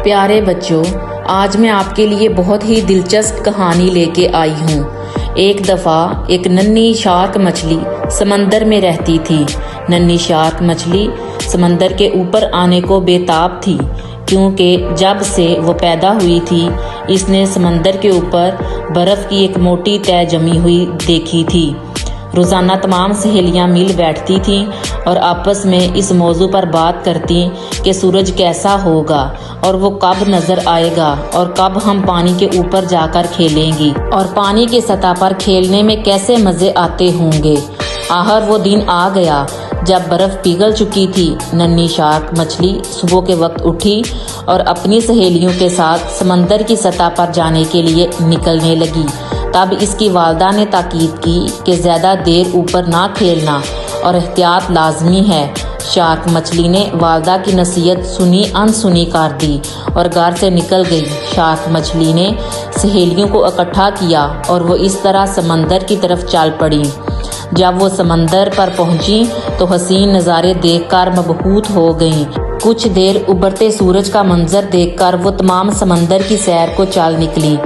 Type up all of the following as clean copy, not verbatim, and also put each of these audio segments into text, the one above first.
प्यारे बच्चों, आज मैं आपके लिए बहुत ही दिलचस्प कहानी लेके आई हूँ। एक दफ़ा एक नन्ही शार्क मछली समंदर में रहती थी। नन्ही शार्क मछली समंदर के ऊपर आने को बेताब थी, क्योंकि जब से वो पैदा हुई थी इसने समंदर के ऊपर बर्फ़ की एक मोटी तह जमी हुई देखी थी। रोज़ाना तमाम सहेलियां मिल बैठती थीं और आपस में इस मौजू पर बात करती कि सूरज कैसा होगा और वो कब नज़र आएगा और कब हम पानी के ऊपर जाकर खेलेंगी और पानी की सतह पर खेलने में कैसे मज़े आते होंगे। आखिर वो दिन आ गया जब बर्फ़ पिघल चुकी थी। नन्ही शार्क मछली सुबह के वक्त उठी और अपनी सहेलियों के साथ समंदर की सतह पर जाने के लिए निकलने लगी। तब इसकी वालदा ने ताकीद की कि ज़्यादा देर ऊपर ना खेलना और एहतियात लाजमी है। शार्क मछली ने वालदा की नसीहत सुनी अनसुनी कर दी और घर से निकल गई। शार्क मछली ने सहेलियों को इकट्ठा किया और वो इस तरह समंदर की तरफ चल पड़ी। जब वो समंदर पर पहुंची तो हसीन नज़ारे देखकर मबहूत हो गईं। कुछ देर उभरते सूरज का मंजर देखकर वो तमाम समंदर की सैर को चल निकली।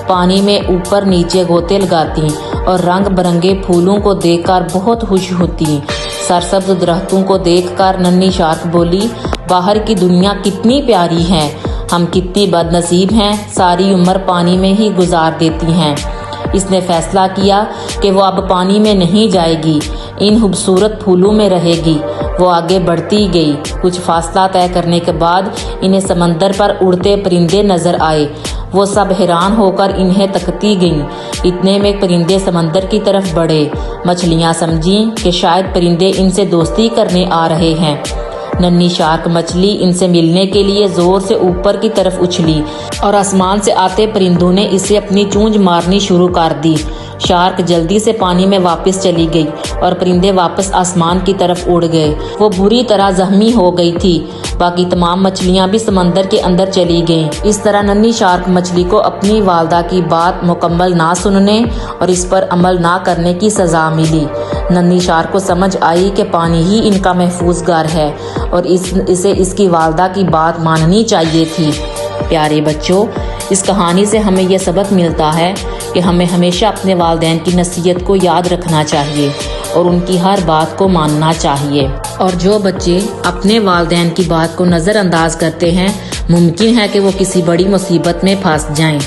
पानी में ऊपर नीचे गोते लगाती और रंग बिरंगे फूलों को देखकर बहुत खुश होती। सरसब्ज दरख्तों को देखकर नन्ही शार्क बोली, बाहर की दुनिया कितनी प्यारी है, हम कितनी बदनसीब हैं, सारी उम्र पानी में ही गुजार देती हैं। इसने फैसला किया कि वो अब पानी में नहीं जाएगी, इन खूबसूरत फूलों में रहेगी। वो आगे बढ़ती गई। कुछ फासला तय करने के बाद इन्हें समंदर पर उड़ते परिंदे नजर आए। वो सब हैरान होकर इन्हें तकती गईं। इतने में परिंदे समंदर की तरफ बढ़े। मछलियाँ समझीं कि शायद परिंदे इनसे दोस्ती करने आ रहे हैं। नन्ही शार्क मछली इनसे मिलने के लिए जोर से ऊपर की तरफ उछली और आसमान से आते परिंदों ने इसे अपनी चूंज मारनी शुरू कर दी। शार्क जल्दी से पानी में वापस चली गई और परिंदे वापस आसमान की तरफ उड़ गए। वो बुरी तरह जख्मी हो गई थी। बाकी तमाम मछलियां भी समंदर के अंदर चली गईं। इस तरह नन्ही शार्क मछली को अपनी वालदा की बात मुकम्मल ना सुनने और इस पर अमल ना करने की सज़ा मिली। नन्ही शार्क को समझ आई कि पानी ही इनका महफूज घर है और इसे इसकी वालदा की बात माननी चाहिए थी। प्यारे बच्चों, इस कहानी से हमें यह सबक मिलता है कि हमें हमेशा अपने वालिदैन की नसीहत को याद रखना चाहिए और उनकी हर बात को मानना चाहिए। और जो बच्चे अपने वालिदैन की बात को नज़रअंदाज करते हैं, मुमकिन है कि वो किसी बड़ी मुसीबत में फंस जाएं।